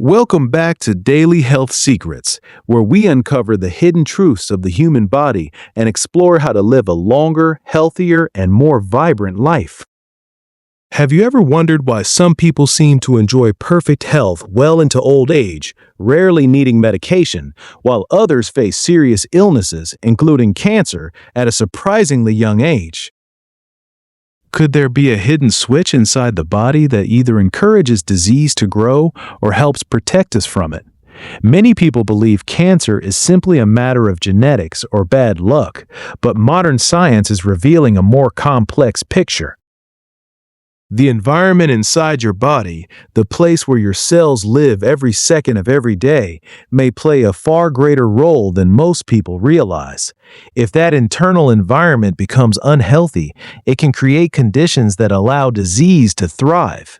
Welcome back to Daily Health Secrets, where we uncover the hidden truths of the human body and explore how to live a longer, healthier, and more vibrant life. Have you ever wondered why some people seem to enjoy perfect health well into old age, rarely needing medication, while others face serious illnesses, including cancer, at a surprisingly young age? Could there be a hidden switch inside the body that either encourages disease to grow or helps protect us from it? Many people believe cancer is simply a matter of genetics or bad luck, but modern science is revealing a more complex picture. The environment inside your body, the place where your cells live every second of every day, may play a far greater role than most people realize. If that internal environment becomes unhealthy, it can create conditions that allow disease to thrive.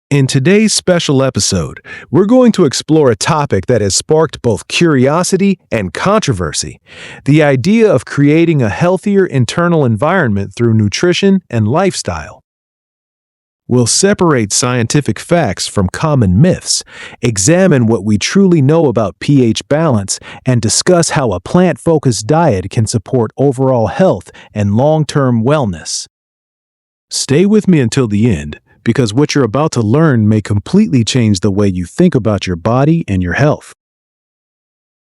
In today's special episode, we're going to explore a topic that has sparked both curiosity and controversy: the idea of creating a healthier internal environment through nutrition and lifestyle. We'll separate scientific facts from common myths, examine what we truly know about pH balance, and discuss how a plant-focused diet can support overall health and long-term wellness. Stay with me until the end, because what you're about to learn may completely change the way you think about your body and your health.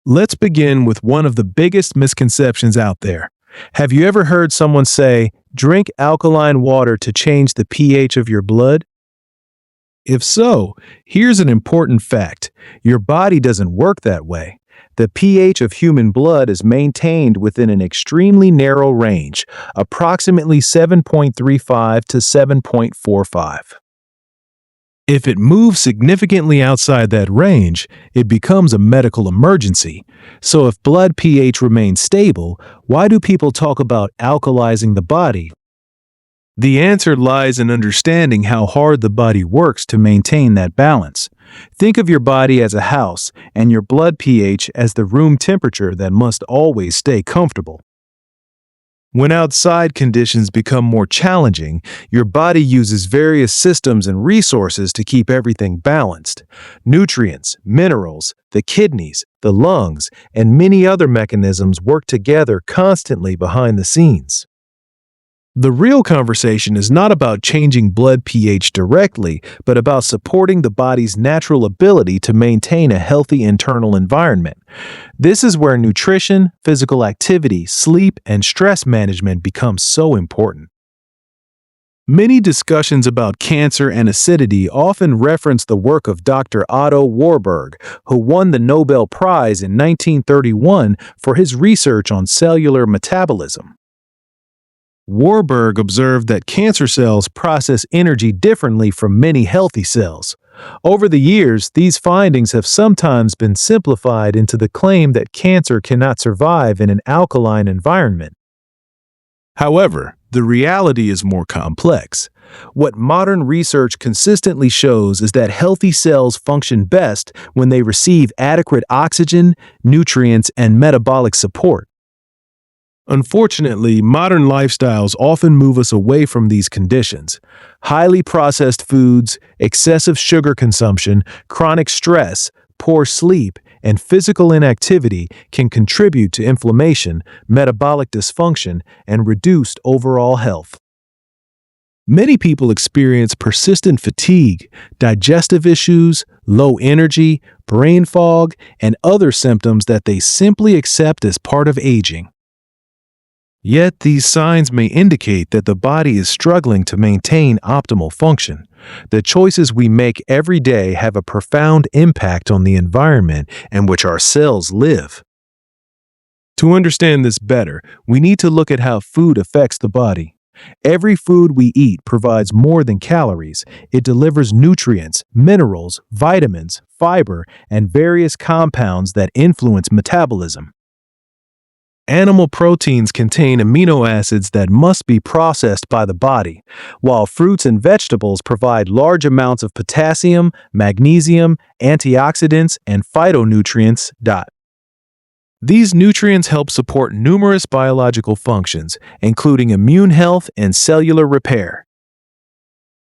Let's begin with one of the biggest misconceptions out there. Have you ever heard someone say, "Drink alkaline water to change the pH of your blood"? If so, here's an important fact. Your body doesn't work that way. The pH of human blood is maintained within an extremely narrow range, approximately 7.35 to 7.45. If it moves significantly outside that range, it becomes a medical emergency. So if blood pH remains stable, why do people talk about alkalizing the body? The answer lies in understanding how hard the body works to maintain that balance. Think of your body as a house and your blood pH as the room temperature that must always stay comfortable. When outside conditions become more challenging, your body uses various systems and resources to keep everything balanced. Nutrients, minerals, the kidneys, the lungs, and many other mechanisms work together constantly behind the scenes. The real conversation is not about changing blood pH directly, but about supporting the body's natural ability to maintain a healthy internal environment. This is where nutrition, physical activity, sleep, and stress management become so important. Many discussions about cancer and acidity often reference the work of Dr. Otto Warburg, who won the Nobel Prize in 1931 for his research on cellular metabolism. Warburg observed that cancer cells process energy differently from many healthy cells. Over the years, these findings have sometimes been simplified into the claim that cancer cannot survive in an alkaline environment. However, the reality is more complex. What modern research consistently shows is that healthy cells function best when they receive adequate oxygen, nutrients, and metabolic support. Unfortunately, modern lifestyles often move us away from these conditions. Highly processed foods, excessive sugar consumption, chronic stress, poor sleep, and physical inactivity can contribute to inflammation, metabolic dysfunction, and reduced overall health. Many people experience persistent fatigue, digestive issues, low energy, brain fog, and other symptoms that they simply accept as part of aging. Yet these signs may indicate that the body is struggling to maintain optimal function. The choices we make every day have a profound impact on the environment in which our cells live. To understand this better, we need to look at how food affects the body. Every food we eat provides more than calories. It delivers nutrients, minerals, vitamins, fiber, and various compounds that influence metabolism. Animal proteins contain amino acids that must be processed by the body, while fruits and vegetables provide large amounts of potassium, magnesium, antioxidants, and phytonutrients. These nutrients help support numerous biological functions, including immune health and cellular repair.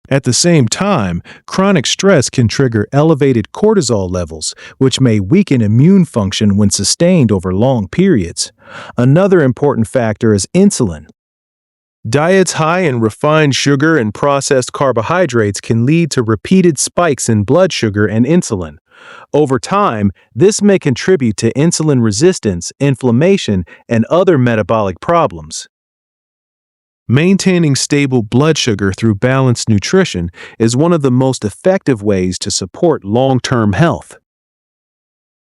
At the same time, chronic stress can trigger elevated cortisol levels, which may weaken immune function when sustained over long periods. Another important factor is insulin. Diets high in refined sugar and processed carbohydrates can lead to repeated spikes in blood sugar and insulin. Over time, this may contribute to insulin resistance, inflammation, and other metabolic problems. Maintaining stable blood sugar through balanced nutrition is one of the most effective ways to support long-term health.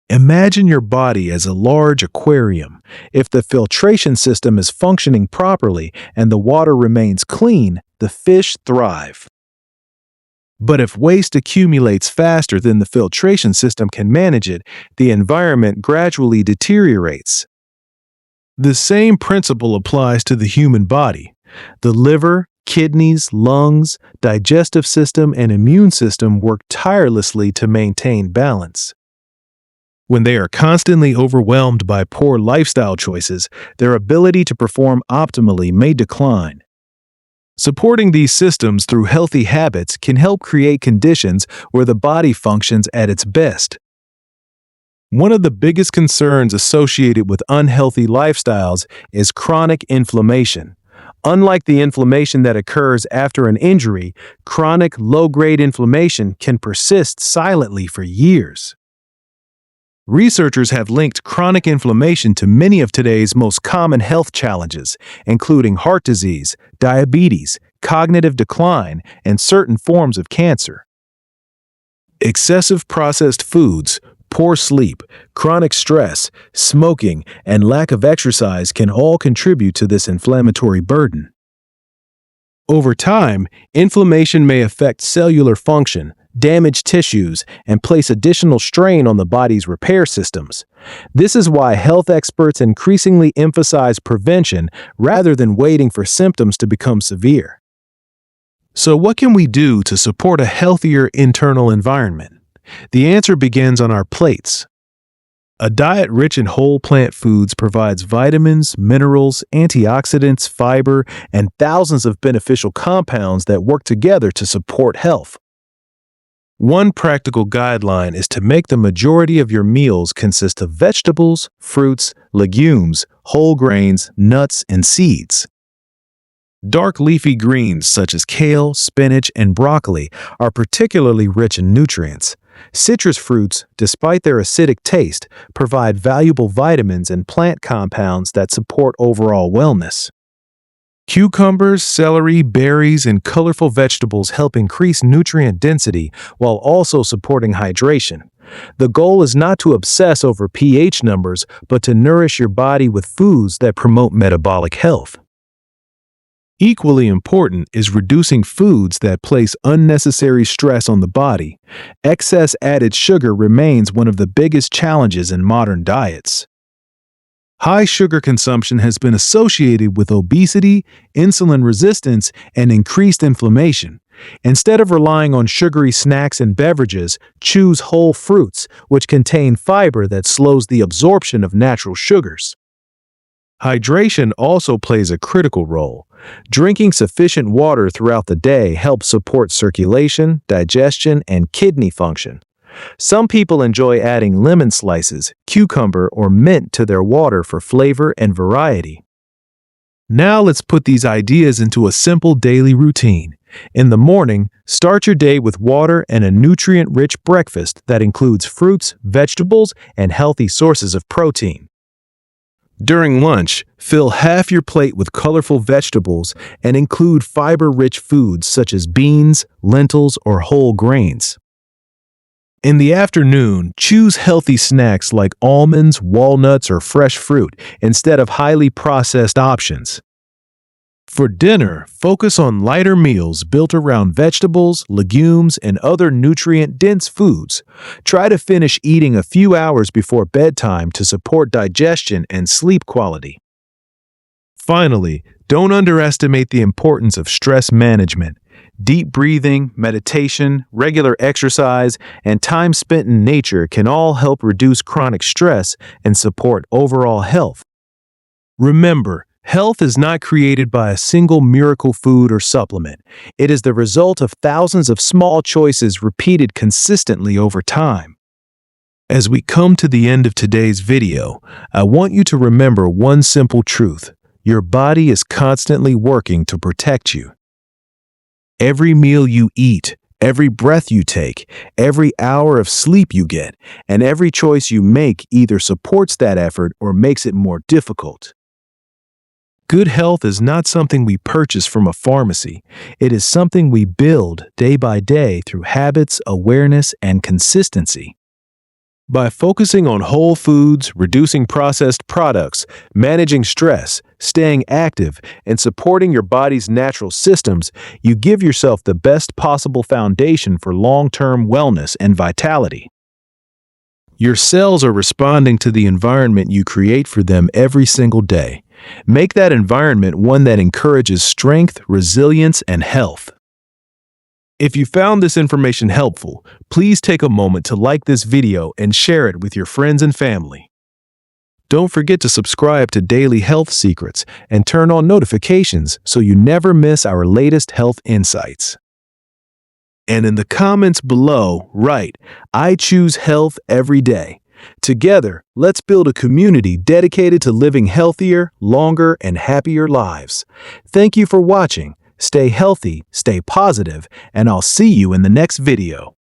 Imagine your body as a large aquarium. If the filtration system is functioning properly and the water remains clean, the fish thrive. But if waste accumulates faster than the filtration system can manage it, the environment gradually deteriorates. The same principle applies to the human body. The liver, kidneys, lungs, digestive system, and immune system work tirelessly to maintain balance. When they are constantly overwhelmed by poor lifestyle choices, their ability to perform optimally may decline. Supporting these systems through healthy habits can help create conditions where the body functions at its best. One of the biggest concerns associated with unhealthy lifestyles is chronic inflammation. Unlike the inflammation that occurs after an injury, chronic low-grade inflammation can persist silently for years. Researchers have linked chronic inflammation to many of today's most common health challenges, including heart disease, diabetes, cognitive decline, and certain forms of cancer. Excessive processed foods, poor sleep, chronic stress, smoking, and lack of exercise can all contribute to this inflammatory burden. Over time, inflammation may affect cellular function, damage tissues, and place additional strain on the body's repair systems. This is why health experts increasingly emphasize prevention rather than waiting for symptoms to become severe. So, what can we do to support a healthier internal environment? The answer begins on our plates. A diet rich in whole plant foods provides vitamins, minerals, antioxidants, fiber, and thousands of beneficial compounds that work together to support health. One practical guideline is to make the majority of your meals consist of vegetables, fruits, legumes, whole grains, nuts, and seeds. Dark leafy greens such as kale, spinach, and broccoli are particularly rich in nutrients. Citrus fruits, despite their acidic taste, provide valuable vitamins and plant compounds that support overall wellness. Cucumbers, celery, berries, and colorful vegetables help increase nutrient density while also supporting hydration. The goal is not to obsess over pH numbers, but to nourish your body with foods that promote metabolic health. Equally important is reducing foods that place unnecessary stress on the body. Excess added sugar remains one of the biggest challenges in modern diets. High sugar consumption has been associated with obesity, insulin resistance, and increased inflammation. Instead of relying on sugary snacks and beverages, choose whole fruits, which contain fiber that slows the absorption of natural sugars. Hydration also plays a critical role. Drinking sufficient water throughout the day helps support circulation, digestion, and kidney function. Some people enjoy adding lemon slices, cucumber, or mint to their water for flavor and variety. Now let's put these ideas into a simple daily routine. In the morning, start your day with water and a nutrient-rich breakfast that includes fruits, vegetables, and healthy sources of protein. During lunch, fill half your plate with colorful vegetables and include fiber-rich foods such as beans, lentils, or whole grains. In the afternoon, choose healthy snacks like almonds, walnuts, or fresh fruit instead of highly processed options. For dinner, focus on lighter meals built around vegetables, legumes, and other nutrient-dense foods. Try to finish eating a few hours before bedtime to support digestion and sleep quality. Finally, don't underestimate the importance of stress management. Deep breathing, meditation, regular exercise, and time spent in nature can all help reduce chronic stress and support overall health. Remember, Health is not created by a single miracle food or supplement. It is the result of thousands of small choices repeated consistently over time. As we come to the end of today's video, I want you to remember one simple truth. Your body is constantly working to protect you. Every meal you eat, every breath you take, every hour of sleep you get, and every choice you make either supports that effort or makes it more difficult. Good health is not something we purchase from a pharmacy. It is something we build day by day through habits, awareness, and consistency. By focusing on whole foods, reducing processed products, managing stress, staying active, and supporting your body's natural systems, you give yourself the best possible foundation for long-term wellness and vitality. Your cells are responding to the environment you create for them every single day. Make that environment one that encourages strength, resilience, and health. If you found this information helpful, please take a moment to like this video and share it with your friends and family. Don't forget to subscribe to Daily Health Secrets and turn on notifications so you never miss our latest health insights. And in the comments below, write, "I choose health every day." Together, let's build a community dedicated to living healthier, longer, and happier lives. Thank you for watching. Stay healthy, stay positive, and I'll see you in the next video.